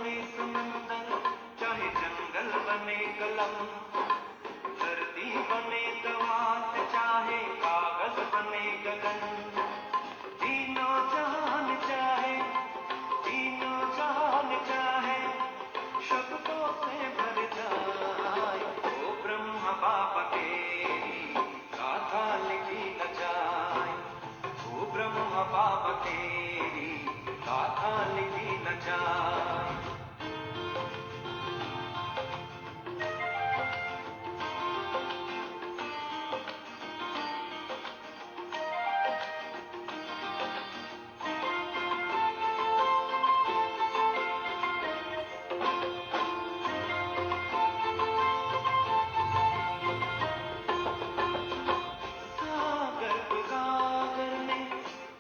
बने समंदर, चाहे जंगल बने कलम, धरती बने दवात, चाहे कागज बने गगन, तीनों जहान चाहे, तीनों जहान चाहे शब्दों से भर जाए, वो ब्रह्म बाबा तेरी गाथा लिखी न जाए, वो ब्रह्म बाबा तेरी गाथा लिखी न जाए। सागर उजागर में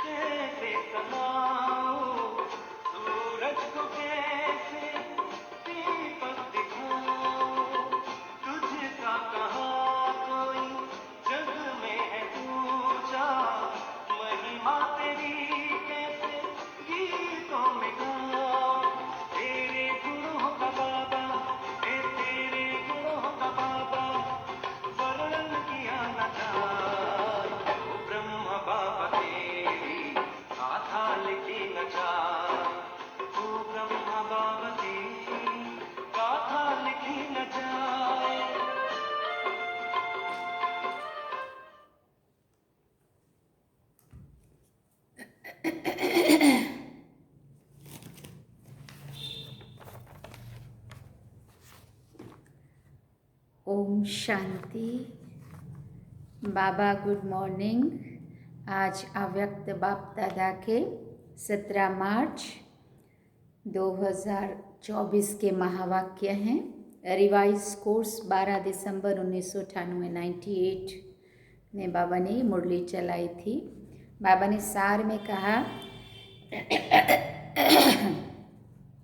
कैसे समाऊं, सूरज को कैसे दीपक दिखाऊं, तुझसा कहाँ कोई जग में है पूछा, महिमा तेरी कैसे गीतों में गाऊं, तेरे गुणों का बाबा, तेरे गुणों का बाबा वर्णन किया न जाए, वो ब्रह्म बाबा तेरी गाथा लिखी न जाए, वो ब्रह्म बाबा तेरी गाथा लिखी न जाए। ओम शांति। बाबा गुड मॉर्निंग। आज अव्यक्त बाप दादा के 17 मार्च 2024 के महावाक्य हैं। रिवाइज कोर्स 12 दिसंबर 1998 98 में बाबा ने मुरली चलाई थी। बाबा ने सार में कहा,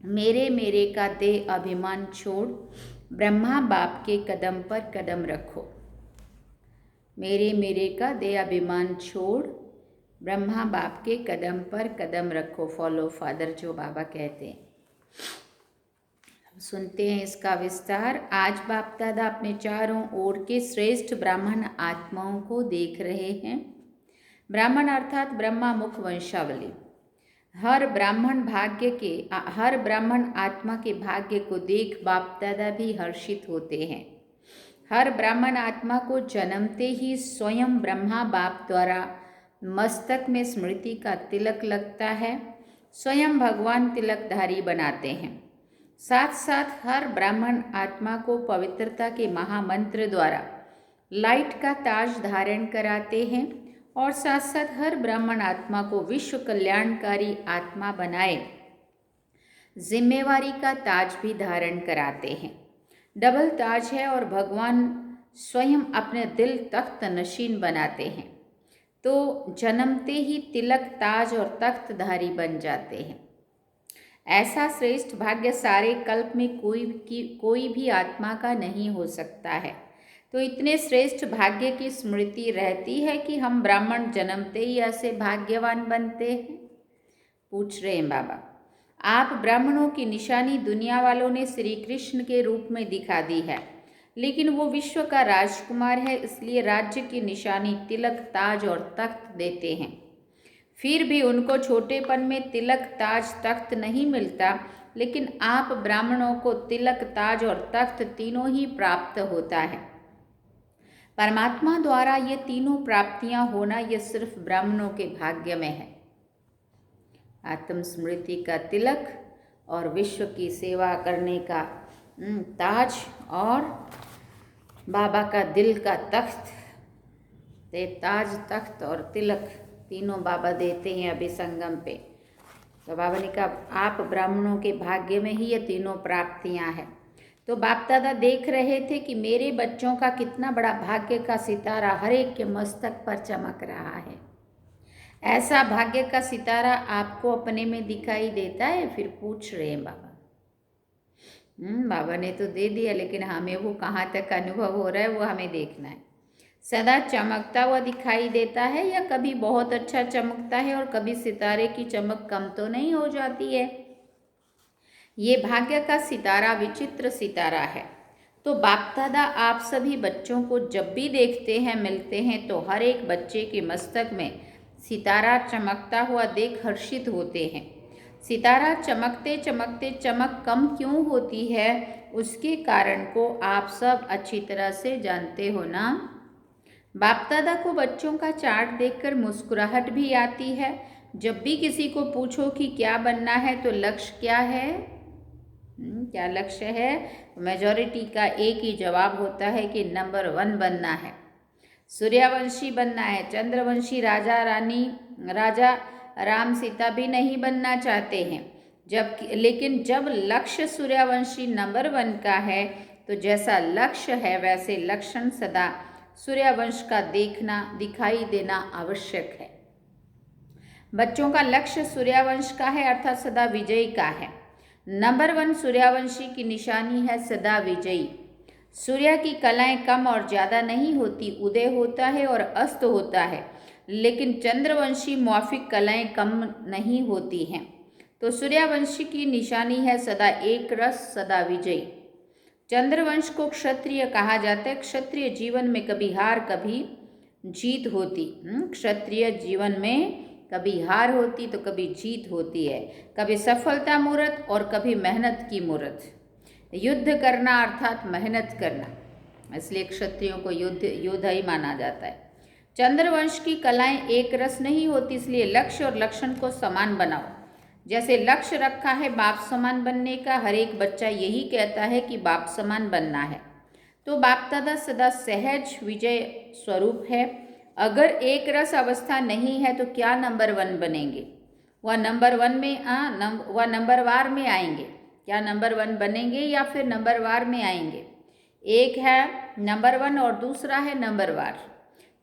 मेरे मेरे का दे अभिमान छोड़, ब्रह्मा बाप के कदम पर कदम रखो। मेरे मेरे का दे अभिमान छोड़, ब्रह्मा बाप के कदम पर कदम रखो। फॉलो फादर जो बाबा कहते हैं। सुनते हैं इसका विस्तार। आज बाप दादा अपने चारों ओर के श्रेष्ठ ब्राह्मण आत्माओं को देख रहे हैं। ब्राह्मण अर्थात ब्रह्मा मुख वंशावली। हर ब्राह्मण आत्मा के भाग्य को देख बाप दादा भी हर्षित होते हैं। हर ब्राह्मण आत्मा को जन्मते ही स्वयं ब्रह्मा बाप द्वारा मस्तक में स्मृति का तिलक लगता है। स्वयं भगवान तिलकधारी बनाते हैं। साथ साथ हर ब्राह्मण आत्मा को पवित्रता के महामंत्र द्वारा लाइट का ताज धारण कराते हैं और साथ साथ हर ब्राह्मण आत्मा को विश्व कल्याणकारी आत्मा बनाए जिम्मेवारी का ताज भी धारण कराते हैं। डबल ताज है और भगवान स्वयं अपने दिल तख्त नशीन बनाते हैं, तो जन्मते ही तिलक ताज और तख्तधारी बन जाते हैं। ऐसा श्रेष्ठ भाग्य सारे कल्प में कोई भी आत्मा का नहीं हो सकता है। तो इतने श्रेष्ठ भाग्य की स्मृति रहती है कि हम ब्राह्मण जन्मते ही ऐसे भाग्यवान बनते हैं। पूछ रहे हैं बाबा, आप ब्राह्मणों की निशानी दुनिया वालों ने श्री कृष्ण के रूप में दिखा दी है, लेकिन वो विश्व का राजकुमार है, इसलिए राज्य की निशानी तिलक ताज और तख्त देते हैं। फिर भी उनको छोटेपन में तिलक ताज तख्त नहीं मिलता, लेकिन आप ब्राह्मणों को तिलक ताज और तख्त तीनों ही प्राप्त होता है। परमात्मा द्वारा ये तीनों प्राप्तियां होना ये सिर्फ ब्राह्मणों के भाग्य में है। आत्म स्मृति का तिलक और विश्व की सेवा करने का ताज और बाबा का दिल का तख्त। ताज तख्त और तिलक तीनों बाबा देते हैं अभी संगम पे। तो बाबा ने कहा आप ब्राह्मणों के भाग्य में ही ये तीनों प्राप्तियां हैं। तो बाप दादा देख रहे थे कि मेरे बच्चों का कितना बड़ा भाग्य का सितारा हर एक के मस्तक पर चमक रहा है। ऐसा भाग्य का सितारा आपको अपने में दिखाई देता है? फिर पूछ रहे हैं बाबा। बाबा ने तो दे दिया, लेकिन हमें वो कहाँ तक अनुभव हो रहा है वो हमें देखना है। सदा चमकता हुआ दिखाई देता है या कभी बहुत अच्छा चमकता है और कभी सितारे की चमक कम तो नहीं हो जाती है? ये भाग्य का सितारा विचित्र सितारा है। तो बाप दादा आप सभी बच्चों को जब भी देखते हैं, मिलते हैं, तो हर एक बच्चे के मस्तक में सितारा चमकता हुआ देख हर्षित होते हैं। सितारा चमकते चमकते चमक कम क्यों होती है, उसके कारण को आप सब अच्छी तरह से जानते हो ना। बाप दादा को बच्चों का चार्ट देखकर मुस्कुराहट भी आती है। जब भी किसी को पूछो कि क्या बनना है तो लक्ष्य क्या है, क्या लक्ष्य है, मेजॉरिटी का एक ही जवाब होता है कि नंबर 1 बनना है, सूर्यवंशी बनना है। चंद्रवंशी राजा रानी, राजा राम सीता भी नहीं बनना चाहते हैं। लेकिन जब लक्ष्य सूर्यवंशी नंबर 1 का है तो जैसा लक्ष्य है वैसे लक्षण सदा सूर्यवंश का दिखाई देना आवश्यक है। बच्चों का लक्ष्य सूर्यवंश का है, अर्थात सदा विजयी का है। नंबर 1 सूर्यवंशी की निशानी है सदा विजयी। सूर्य की कलाएं कम और ज़्यादा नहीं होती, उदय होता है और अस्त होता है, लेकिन चंद्रवंशी मौफिक कलाएं कम नहीं होती हैं। तो सूर्यवंशी की निशानी है सदा एक रस, सदा विजयी। चंद्रवंश को क्षत्रिय कहा जाता है। क्षत्रिय जीवन में कभी हार कभी जीत होती। क्षत्रिय जीवन में कभी हार होती तो कभी जीत होती है, कभी सफलता मूर्त और कभी मेहनत की मूर्त। युद्ध करना अर्थात मेहनत करना, इसलिए क्षत्रियों को योद्धा ही माना जाता है। चंद्रवंश की कलाएं एक रस नहीं होती, इसलिए लक्ष्य और लक्षण को समान बनाओ। जैसे लक्ष्य रखा है बाप समान बनने का, हर एक बच्चा यही कहता है कि बाप समान बनना है। तो बाप दादा सदा सहज विजय स्वरूप है। अगर एक रस अवस्था नहीं है तो क्या नंबर 1 बनेंगे? वह नंबर 1 में वह नंबर वार में आएंगे। क्या नंबर 1 बनेंगे या फिर नंबर वार में आएंगे? एक है नंबर 1 और दूसरा है नंबर वार।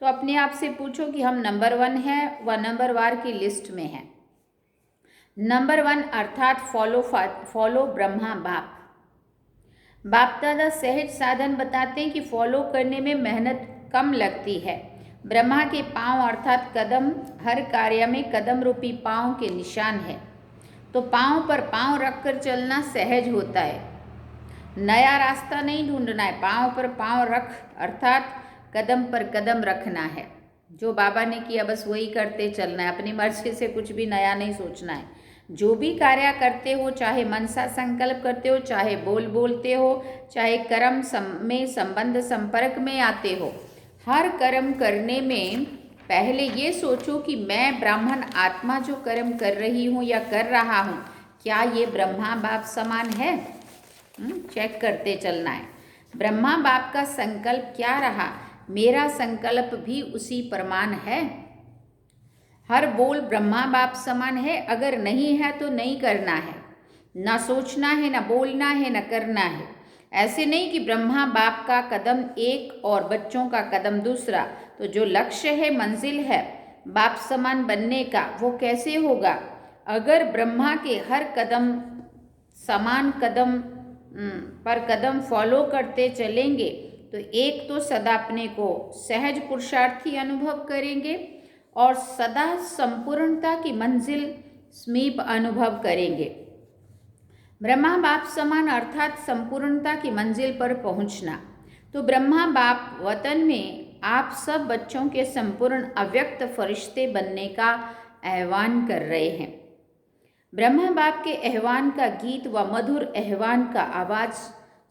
तो अपने आप से पूछो कि हम नंबर 1 है व नंबर वार की लिस्ट में है। नंबर 1 अर्थात फॉलो ब्रह्मा बाप। बाप दादा सहज साधन बताते हैं कि फॉलो करने में मेहनत कम लगती है। ब्रह्मा के पांव अर्थात कदम हर कार्य में कदम रूपी पांव के निशान है। तो पांव पर पांव रखकर चलना सहज होता है। नया रास्ता नहीं ढूंढना है, पांव पर पांव रख अर्थात कदम पर कदम रखना है। जो बाबा ने किया बस वही करते चलना है, अपनी मर्जी से कुछ भी नया नहीं सोचना है। जो भी कार्य करते हो, चाहे मनसा संकल्प करते हो, चाहे बोलते हो, चाहे कर्म में संबंध संपर्क में आते हो, हर कर्म करने में पहले ये सोचो कि मैं ब्राह्मण आत्मा जो कर्म कर रही हूँ या कर रहा हूँ, क्या ये ब्रह्मा बाप समान है? चेक करते चलना है। ब्रह्मा बाप का संकल्प क्या रहा, मेरा संकल्प भी उसी प्रमाण है। हर बोल ब्रह्मा बाप समान है, अगर नहीं है तो नहीं करना है, ना सोचना है, ना बोलना है, ना करना है। ऐसे नहीं कि ब्रह्मा बाप का कदम एक और बच्चों का कदम दूसरा। तो जो लक्ष्य है, मंजिल है बाप समान बनने का, वो कैसे होगा? अगर ब्रह्मा के हर कदम समान कदम पर कदम फॉलो करते चलेंगे तो एक तो सदा अपने को सहज पुरुषार्थी अनुभव करेंगे और सदा संपूर्णता की मंजिल समीप अनुभव करेंगे। ब्रह्मा बाप समान अर्थात संपूर्णता की मंजिल पर पहुंचना। तो ब्रह्मा बाप वतन में आप सब बच्चों के संपूर्ण अव्यक्त फरिश्ते बनने का आह्वान कर रहे हैं। ब्रह्मा बाप के आह्वान का गीत व मधुर आह्वान का आवाज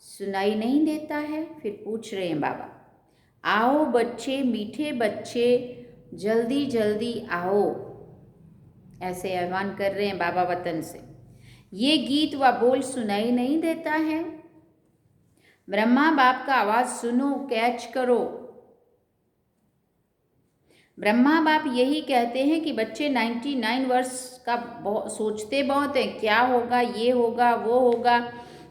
सुनाई नहीं देता है। फिर पूछ रहे हैं बाबा, आओ बच्चे, मीठे बच्चे, जल्दी जल्दी आओ, ऐसे आह्वान कर रहे हैं बाबा वतन से। ये गीत व बोल सुनाई नहीं देता है। ब्रह्मा बाप का आवाज सुनो, कैच करो। ब्रह्मा बाप यही कहते हैं कि बच्चे 99 वर्ष का सोचते बहुत हैं, क्या होगा, ये होगा, वो होगा,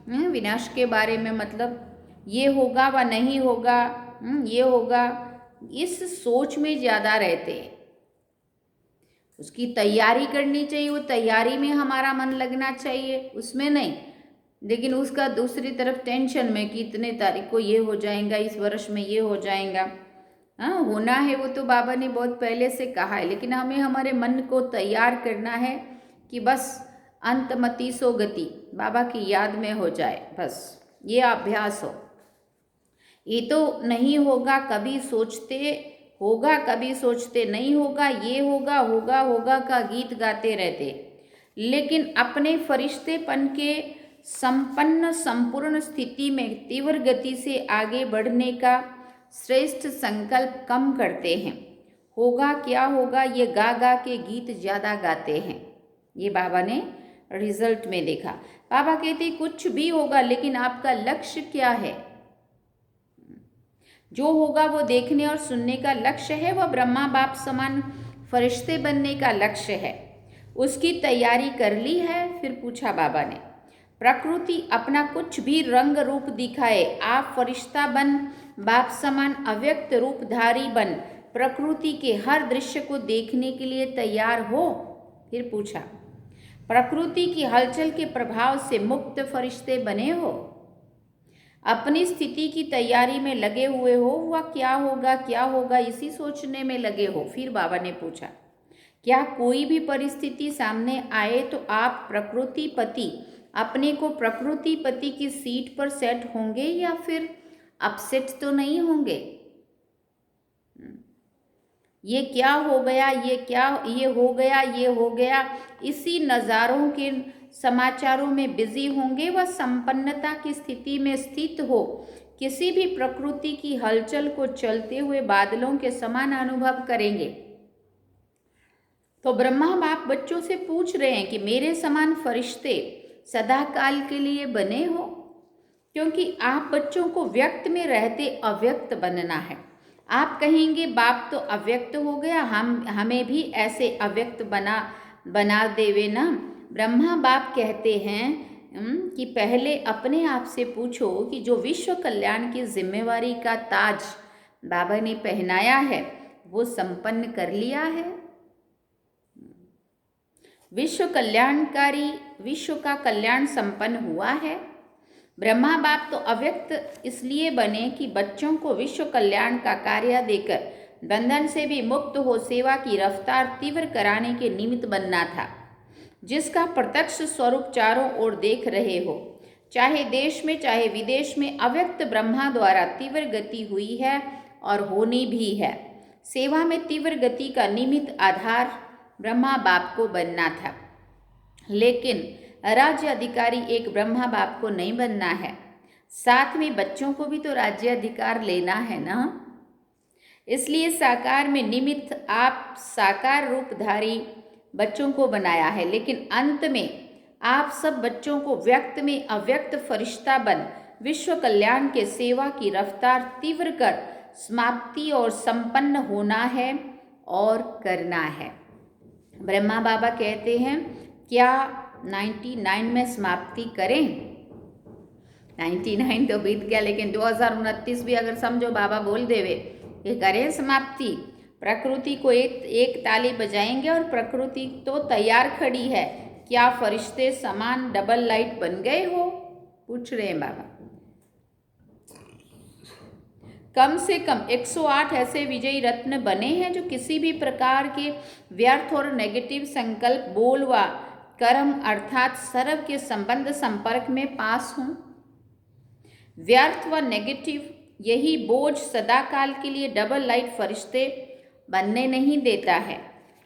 विनाश के बारे में, मतलब ये होगा व नहीं होगा, ये होगा, इस सोच में ज़्यादा रहते हैं। उसकी तैयारी करनी चाहिए, वो तैयारी में हमारा मन लगना चाहिए, उसमें नहीं। लेकिन उसका दूसरी तरफ टेंशन में कि इतने तारीख को ये हो जाएगा, इस वर्ष में ये हो जाएगा। हाँ, होना है वो तो बाबा ने बहुत पहले से कहा है, लेकिन हमें हमारे मन को तैयार करना है कि बस अंतमति सो गति, बाबा की याद में हो जाए, बस ये अभ्यास हो। ये तो नहीं होगा, कभी सोचते होगा, कभी सोचते नहीं होगा, ये होगा होगा होगा का गीत गाते रहते, लेकिन अपने फरिश्तेपन के संपन्न संपूर्ण स्थिति में तीव्र गति से आगे बढ़ने का श्रेष्ठ संकल्प कम करते हैं। होगा क्या होगा ये गा गा के गीत ज़्यादा गाते हैं। ये बाबा ने रिजल्ट में देखा। बाबा कहते कुछ भी होगा, लेकिन आपका लक्ष्य क्या है? जो होगा वो देखने और सुनने का लक्ष्य है, वह ब्रह्मा बाप समान फरिश्ते बनने का लक्ष्य है। उसकी तैयारी कर ली है? फिर पूछा बाबा ने। प्रकृति अपना कुछ भी रंग रूप दिखाए, आप फरिश्ता बन, बाप समान अव्यक्त रूपधारी बन प्रकृति के हर दृश्य को देखने के लिए तैयार हो? फिर पूछा। प्रकृति की हलचल के प्रभाव से मुक्त फरिश्ते बने हो? अपनी स्थिति की तैयारी में लगे हुए हो, वह क्या होगा इसी सोचने में लगे हो? फिर बाबा ने पूछा, क्या कोई भी परिस्थिति सामने आए तो आप प्रकृतिपति अपने को प्रकृतिपति की सीट पर सेट होंगे या फिर अपसेट तो नहीं होंगे? ये क्या हो गया, ये हो गया, इसी नज़ारों के समाचारों में बिजी होंगे। वह संपन्नता की स्थिति में स्थित हो, किसी भी प्रकृति की हलचल को चलते हुए बादलों के समान अनुभव करेंगे। तो ब्रह्मा बाप बच्चों से पूछ रहे हैं कि मेरे समान फरिश्ते सदा काल के लिए बने हो? क्योंकि आप बच्चों को व्यक्त में रहते अव्यक्त बनना है। आप कहेंगे बाप तो अव्यक्त हो गया, हमें भी ऐसे अव्यक्त बना देवे ना। ब्रह्मा बाप कहते हैं कि पहले अपने आप से पूछो कि जो विश्व कल्याण की जिम्मेवारी का ताज बाबा ने पहनाया है वो संपन्न कर लिया है? विश्व का कल्याण संपन्न हुआ है? ब्रह्मा बाप तो अव्यक्त इसलिए बने कि बच्चों को विश्व कल्याण का कार्य देकर बंधन से भी मुक्त हो सेवा की रफ्तार तीव्र कराने के निमित्त बनना था, जिसका प्रत्यक्ष स्वरूप चारों ओर देख रहे हो। चाहे देश में चाहे विदेश में अव्यक्त ब्रह्मा द्वारा तीव्र गति हुई है और होनी भी है। सेवा में तीव्र गति का निमित्त आधार ब्रह्मा बाप को बनना था, लेकिन राज्य अधिकारी एक ब्रह्मा बाप को नहीं बनना है, साथ में बच्चों को भी तो राज्य अधिकार लेना है ना। इसलिए साकार में निमित्त आप साकार रूपधारी बच्चों को बनाया है, लेकिन अंत में आप सब बच्चों को व्यक्त में अव्यक्त फरिश्ता बन विश्व कल्याण के सेवा की रफ्तार तीव्र कर समाप्ति और संपन्न होना है और करना है। ब्रह्मा बाबा कहते हैं क्या 99 में समाप्ति करें? 99 तो बीत गया, लेकिन 2029 भी अगर समझो बाबा बोल देवे ये करें समाप्ति, प्रकृति को एक ताली बजाएंगे और प्रकृति तो तैयार खड़ी है। क्या फरिश्ते समान डबल लाइट बन गए हो? पूछ रहे हैं बाबा। कम से कम 108 ऐसे विजयी रत्न बने हैं जो किसी भी प्रकार के व्यर्थ और नेगेटिव संकल्प, बोल व कर्म अर्थात सर्व के संबंध संपर्क में पास हों। व्यर्थ व नेगेटिव यही बोझ सदा काल के लिए डबल लाइट फरिश्ते बनने नहीं देता है।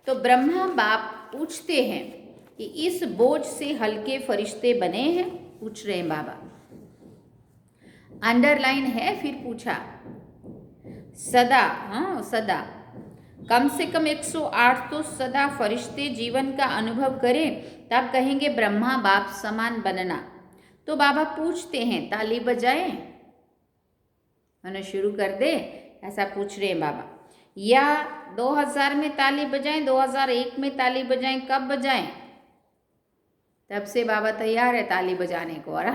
तो ब्रह्मा बाप पूछते हैं कि इस बोझ से हल्के फरिश्ते बने हैं? पूछ रहे हैं बाबा। अंडरलाइन है। फिर पूछा सदा, हाँ सदा, कम से कम 108 तो सदा फरिश्ते जीवन का अनुभव करें, तब कहेंगे ब्रह्मा बाप समान बनना। तो बाबा पूछते हैं ताली बजाएं, मैंने शुरू कर दे, ऐसा पूछ रहे हैं बाबा। या 2000 में ताली बजाएं, 2001 में ताली बजाएं, कब बजाएं? तब से बाबा तैयार है ताली बजाने को। और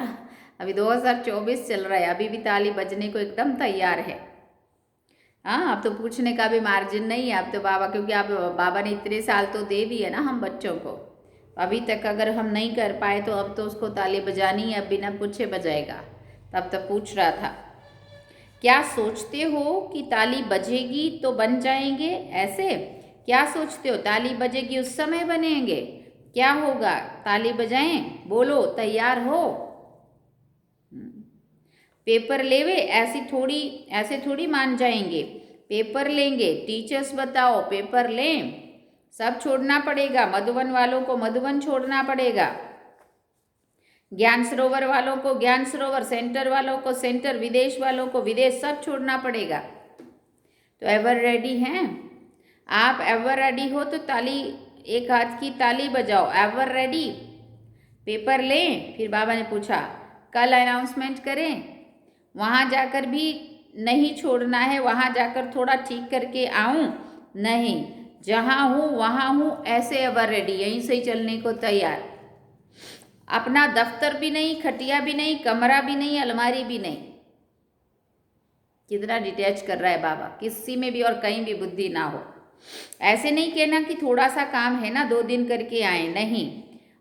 अभी 2024 चल रहा है, अभी भी ताली बजने को एकदम तैयार है। हाँ, अब तो पूछने का भी मार्जिन नहीं है अब तो बाबा, क्योंकि आप बाबा ने इतने साल तो दे दिए ना हम बच्चों को। अभी तक अगर हम नहीं कर पाए तो अब तो उसको ताली बजानी है, अब बिना पूछे बजाएगा। तब तक पूछ रहा था क्या सोचते हो कि ताली बजेगी तो बन जाएंगे ऐसे? क्या सोचते हो ताली बजेगी उस समय बनेंगे? क्या होगा? ताली बजाएं, बोलो तैयार हो। पेपर लेवे, ऐसे थोड़ी मान जाएंगे। पेपर लेंगे, टीचर्स बताओ पेपर लें, सब छोड़ना पड़ेगा। मधुबन वालों को मधुबन छोड़ना पड़ेगा, ज्ञान सरोवर वालों को ज्ञान सरोवर, सेंटर वालों को सेंटर, विदेश वालों को विदेश, सब छोड़ना पड़ेगा। तो एवर रेडी हैं आप? एवर रेडी हो तो ताली, एक हाथ की ताली बजाओ। Ever ready? पेपर लें। फिर बाबा ने पूछा कल अनाउंसमेंट करें? वहाँ जाकर भी नहीं छोड़ना है, वहाँ जाकर थोड़ा ठीक करके आऊँ? नहीं, जहाँ हूँ वहाँ हूँ, ऐसे एवर रेडी, यहीं से ही चलने को तैयार। अपना दफ्तर भी नहीं, खटिया भी नहीं, कमरा भी नहीं, अलमारी भी नहीं। कितना डिटैच कर रहा है बाबा, किसी में भी और कहीं भी बुद्धि ना हो। ऐसे नहीं कहना कि थोड़ा सा काम है ना 2 दिन करके आए, नहीं,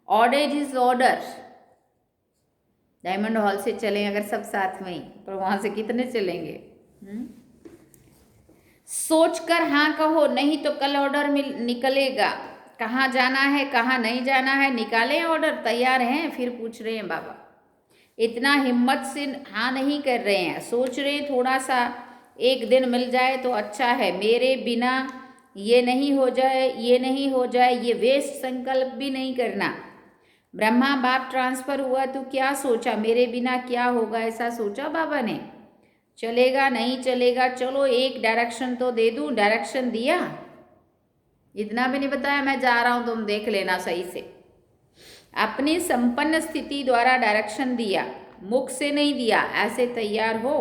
order is order. Diamond hall से चलें अगर सब साथ में ही, पर वहां से कितने चलेंगे? सोच कर हाँ कहो, नहीं तो कल ऑर्डर निकलेगा। कहाँ जाना है, कहाँ नहीं जाना है, निकालें ऑर्डर, तैयार हैं? फिर पूछ रहे हैं बाबा। इतना हिम्मत से हाँ नहीं कर रहे हैं, सोच रहे हैं थोड़ा सा एक दिन मिल जाए तो अच्छा है, मेरे बिना ये नहीं हो जाए, ये नहीं हो जाए, ये वेस्ट संकल्प भी नहीं करना। ब्रह्मा बाप ट्रांसफर हुआ तो क्या सोचा, मेरे बिना क्या होगा, ऐसा सोचा बाबा ने? चलेगा नहीं चलेगा, चलो एक डायरेक्शन तो दे दूं। डायरेक्शन दिया? इतना भी नहीं बताया मैं जा रहा हूं, तुम देख लेना सही से। अपनी संपन्न स्थिति द्वारा डायरेक्शन दिया, मुख से नहीं दिया। ऐसे तैयार हो,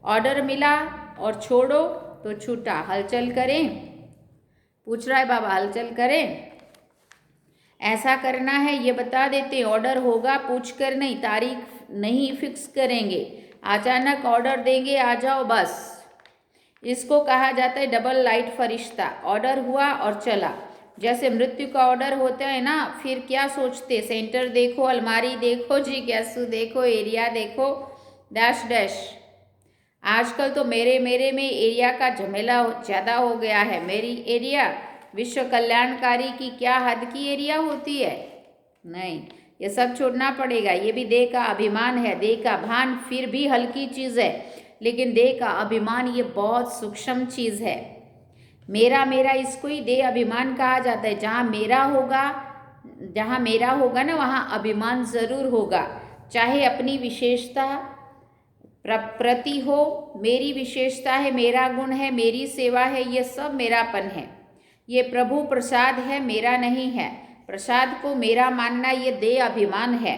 ऑर्डर मिला और छोड़ो तो छूटा। हलचल करें? पूछ रहा है बाबा, हलचल करें? ऐसा करना है ये बता देते, ऑर्डर होगा पूछ कर नहीं, तारीख नहीं फिक्स करेंगे, अचानक ऑर्डर देंगे, आ जाओ बस। इसको कहा जाता है डबल लाइट फरिश्ता। ऑर्डर हुआ और चला। जैसे मृत्यु का ऑर्डर होता है ना, फिर क्या सोचते, सेंटर देखो, अलमारी देखो, जी गैसू देखो, एरिया देखो, डैश डैश। आजकल तो मेरे में एरिया का झमेला ज़्यादा हो गया है। मेरी एरिया विश्व कल्याणकारी की क्या हद की एरिया होती है? नहीं, ये सब छोड़ना पड़ेगा। ये भी देह का अभिमान है, देह का भान फिर भी हल्की चीज़ है, लेकिन देह का अभिमान ये बहुत सूक्ष्म चीज़ है। मेरा मेरा इसको ही देह अभिमान कहा जाता है। जहाँ मेरा होगा ना, वहाँ अभिमान ज़रूर होगा। चाहे अपनी विशेषता प्रति हो, मेरी विशेषता है, मेरा गुण है, मेरी सेवा है, ये सब मेरापन है। ये प्रभु प्रसाद है, मेरा नहीं है। प्रसाद को मेरा मानना ये देह अभिमान है।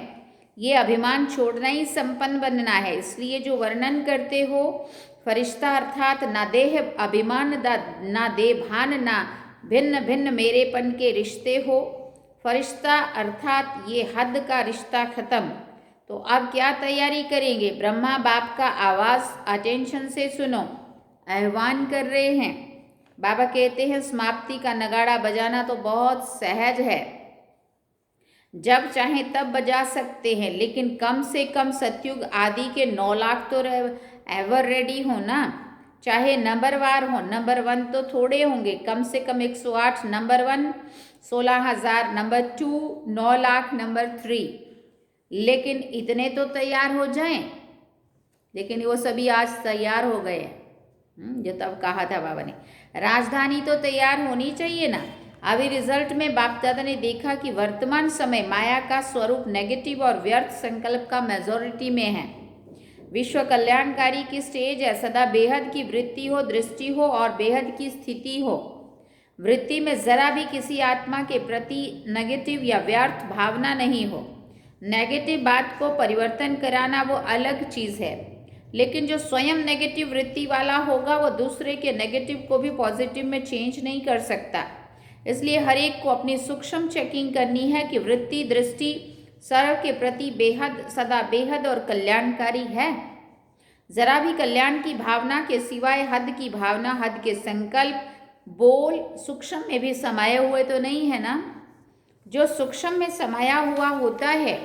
ये अभिमान छोड़ना ही संपन्न बनना है। इसलिए जो वर्णन करते हो फरिश्ता अर्थात ना देह अभिमान, ना देह भान, ना भिन्न भिन्न मेरेपन के रिश्ते हो। फरिश्ता अर्थात ये हद का रिश्ता खत्म। तो अब क्या तैयारी करेंगे? ब्रह्मा बाप का आवाज़ अटेंशन से सुनो, आह्वान कर रहे हैं। बाबा कहते हैं समाप्ति का नगाड़ा बजाना तो बहुत सहज है, जब चाहे तब बजा सकते हैं, लेकिन कम से कम सतयुग आदि के 9 लाख तो एवर रेडी हो ना। चाहे नंबरवार हो, नंबर 1 तो थोड़े होंगे, कम से कम 108, नंबर 1 16,000, नंबर 2 9 लाख, नंबर 3, लेकिन इतने तो तैयार हो जाएं। लेकिन वो सभी आज तैयार हो गए हैं, जो तब कहा था बाबा ने। राजधानी तो तैयार होनी चाहिए ना। अभी रिजल्ट में बाप दादा ने देखा कि वर्तमान समय माया का स्वरूप नेगेटिव और व्यर्थ संकल्प का मेजॉरिटी में है। विश्व कल्याणकारी की स्टेज है, सदा बेहद की वृत्ति हो, दृष्टि हो और बेहद की स्थिति हो। वृत्ति में जरा भी किसी आत्मा के प्रति नेगेटिव या व्यर्थ भावना नहीं हो। नेगेटिव बात को परिवर्तन कराना वो अलग चीज़ है, लेकिन जो स्वयं नेगेटिव वृत्ति वाला होगा वो दूसरे के नेगेटिव को भी पॉजिटिव में चेंज नहीं कर सकता। इसलिए हर एक को अपनी सूक्ष्म चेकिंग करनी है कि वृत्ति दृष्टि सर्व के प्रति बेहद, सदा बेहद और कल्याणकारी है। जरा भी कल्याण की भावना के सिवाय हद की भावना, हद के संकल्प, बोल सूक्ष्म में भी समाये हुए तो नहीं है ना। जो सूक्ष्म में समाया हुआ होता है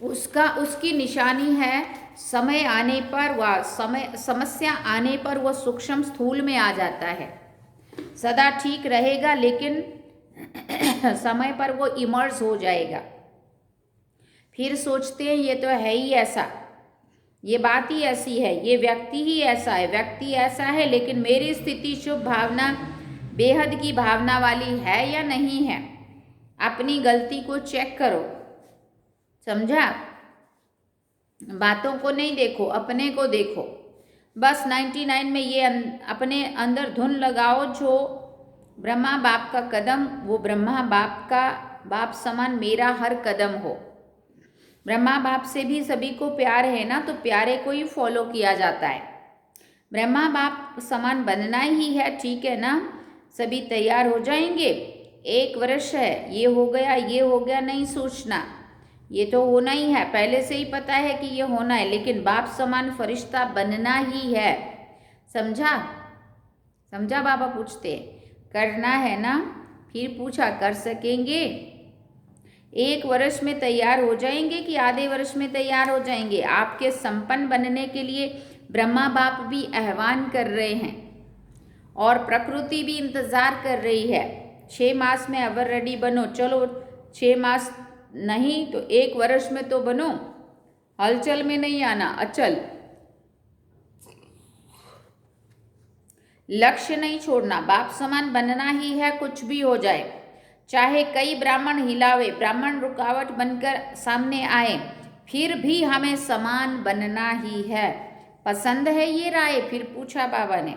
उसकी निशानी है समय आने पर, वह समस्या आने पर वह सूक्ष्म स्थूल में आ जाता है। सदा ठीक रहेगा, लेकिन समय पर वो इमर्ज हो जाएगा। फिर सोचते हैं ये तो है ही ऐसा, ये बात ही ऐसी है, ये व्यक्ति ही ऐसा है, व्यक्ति ऐसा है, लेकिन मेरी स्थिति शुभ भावना बेहद की भावना वाली है या नहीं है। अपनी गलती को चेक करो, समझा? बातों को नहीं देखो, अपने को देखो। बस 99 में ये अपने अंदर धुन लगाओ, जो ब्रह्मा बाप का कदम, वो ब्रह्मा बाप का बाप समान मेरा हर कदम हो। ब्रह्मा बाप से भी सभी को प्यार है ना, तो प्यारे को ही फॉलो किया जाता है। ब्रह्मा बाप समान बनना ही है, ठीक है ना? सभी तैयार हो जाएंगे। 1 वर्ष है, ये हो गया नहीं सोचना, ये तो होना ही है, पहले से ही पता है कि ये होना है, लेकिन बाप समान फरिश्ता बनना ही है। समझा? समझा? बाबा पूछते करना है ना? फिर पूछा कर सकेंगे? 1 वर्ष में तैयार हो जाएंगे कि आधे वर्ष में तैयार हो जाएंगे? आपके संपन्न बनने के लिए ब्रह्मा बाप भी आह्वान कर रहे हैं और प्रकृति भी इंतजार कर रही है। 6 मास में अवर रेडी बनो। चलो 6 मास नहीं तो 1 वर्ष में तो बनो, हलचल में नहीं आना, अचल। लक्ष्य नहीं छोड़ना, बाप समान बनना ही है, कुछ भी हो जाए। चाहे कई ब्राह्मण हिलावे, ब्राह्मण रुकावट बनकर सामने आए, फिर भी हमें समान बनना ही है। पसंद है ये राय? फिर पूछा बाबा ने।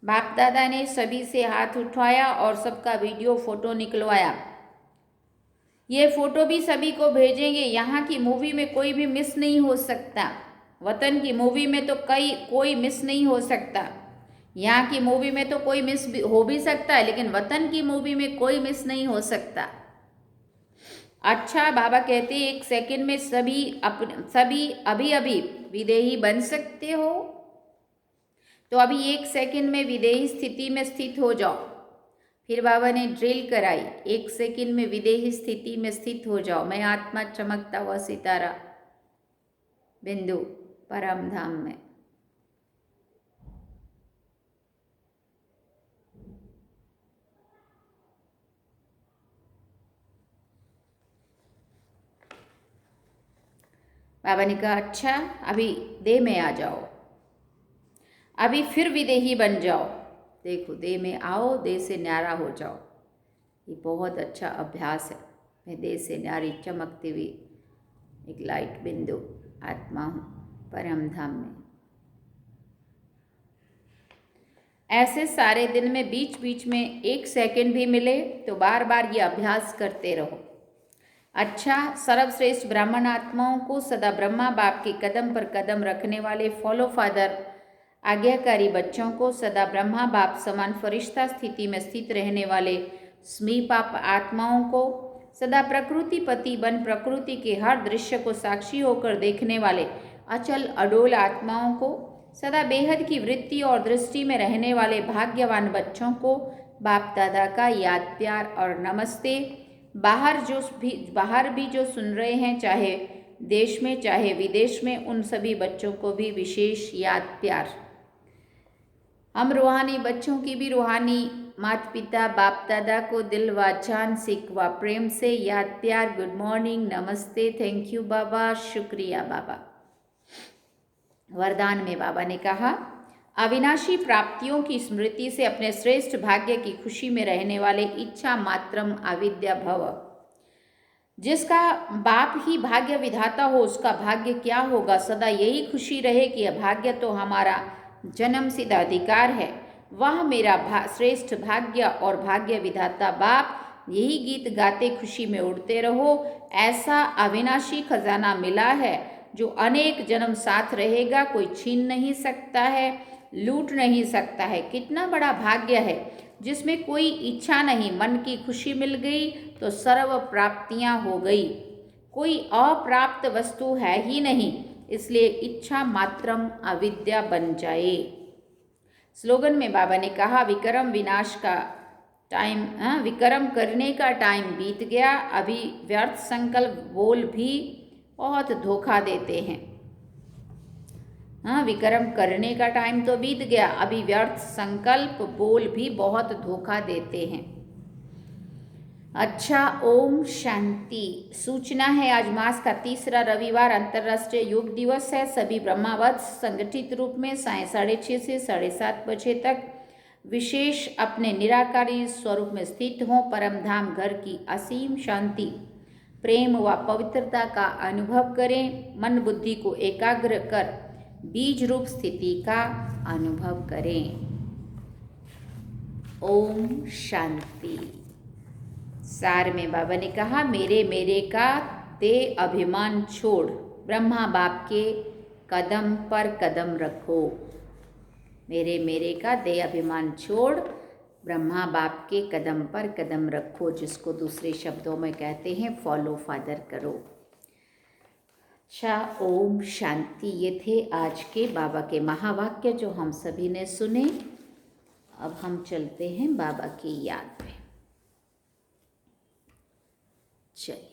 बाप दादा ने सभी से हाथ उठाया और सबका वीडियो फोटो निकलवाया। ये फोटो भी सभी को भेजेंगे। यहाँ की मूवी में कोई भी मिस नहीं हो सकता। वतन की मूवी में तो कोई मिस नहीं हो सकता। यहाँ की मूवी में तो कोई मिस हो भी सकता है, लेकिन वतन की मूवी में कोई मिस नहीं हो सकता। अच्छा, बाबा कहते 1 सेकंड में सभी अभी विदेही बन सकते हो, तो अभी 1 सेकंड में विदेही स्थिति में स्थित हो जाओ। फिर बाबा ने ड्रिल कराई, 1 सेकंड में विदेही स्थिति में स्थित हो जाओ। मैं आत्मा चमकता हुआ सितारा बिंदु परम धाम में। बाबा ने कहा अच्छा, अभी देह में आ जाओ, अभी फिर विदेही बन जाओ। देखो, देह में आओ, देह से न्यारा हो जाओ। ये बहुत अच्छा अभ्यास है। मैं देह से न्यारी चमकती हुई एक लाइट बिंदु आत्मा हूँ परम धाम में। ऐसे सारे दिन में बीच बीच में 1 सेकंड भी मिले तो बार बार ये अभ्यास करते रहो। अच्छा, सर्वश्रेष्ठ ब्राह्मण आत्माओं को सदा ब्रह्मा बाप के कदम पर कदम रखने वाले फॉलो फादर आज्ञाकारी बच्चों को सदा ब्रह्मा बाप समान फरिश्ता स्थिति में स्थित रहने वाले स्मीपाप आत्माओं को सदा प्रकृति पति बन प्रकृति के हर दृश्य को साक्षी होकर देखने वाले अचल अडोल आत्माओं को सदा बेहद की वृत्ति और दृष्टि में रहने वाले भाग्यवान बच्चों को बाप दादा का याद प्यार और नमस्ते। बाहर भी जो सुन रहे हैं, चाहे देश में चाहे विदेश में, उन सभी बच्चों को भी विशेष याद प्यार। हम रूहानी बच्चों की भी रूहानी माता पिता बाप दादा को दिल व जान सिक व प्रेम से याद प्यार, गुड मॉर्निंग, नमस्ते, थैंक यू बाबा, शुक्रिया बाबा। वरदान में बाबा ने कहा, अविनाशी प्राप्तियों की स्मृति से अपने श्रेष्ठ भाग्य की खुशी में रहने वाले इच्छा मात्रम अविद्या भव। जिसका बाप ही भाग्य विधाता हो, उसका भाग्य क्या होगा? सदा यही खुशी रहे कि यह भाग्य तो हमारा जन्म सिद्ध अधिकार है, वह मेरा श्रेष्ठ भाग्य और भाग्य विधाता बाप। यही गीत गाते खुशी में उड़ते रहो। ऐसा अविनाशी खजाना मिला है जो अनेक जन्म साथ रहेगा, कोई छीन नहीं सकता है, लूट नहीं सकता है। कितना बड़ा भाग्य है जिसमें कोई इच्छा नहीं, मन की खुशी मिल गई तो सर्व प्राप्तियां हो गई, कोई अप्राप्त वस्तु है ही नहीं, इसलिए इच्छा मात्रम अविद्या बन जाए। स्लोगन में बाबा ने कहा, विक्रम विनाश का टाइम, विक्रम करने का टाइम बीत गया, अभी व्यर्थ संकल्प बोल भी बहुत धोखा देते हैं। विक्रम करने का टाइम तो बीत गया, अभी व्यर्थ संकल्प बोल भी बहुत धोखा देते हैं। अच्छा, ओम शांति। सूचना है, आज मास का तीसरा रविवार अंतर्राष्ट्रीय योग दिवस है। सभी ब्रह्मावत्स संगठित रूप में साय 6:30 से 7:30 बजे तक विशेष अपने निराकारी स्वरूप में स्थित हों। परम धाम घर की असीम शांति, प्रेम व पवित्रता का अनुभव करें। मन बुद्धि को एकाग्र कर बीज रूप स्थिति का अनुभव करें। ओम शांति। सार में बाबा ने कहा, मेरे मेरे का दे अभिमान छोड़, ब्रह्मा बाप के कदम पर कदम रखो। मेरे मेरे का दे अभिमान छोड़, ब्रह्मा बाप के कदम पर कदम रखो, जिसको दूसरे शब्दों में कहते हैं फॉलो फादर करो। अच्छा, ओम शांति। ये थे आज के बाबा के महावाक्य जो हम सभी ने सुने। अब हम चलते हैं बाबा की याद में। चलिए।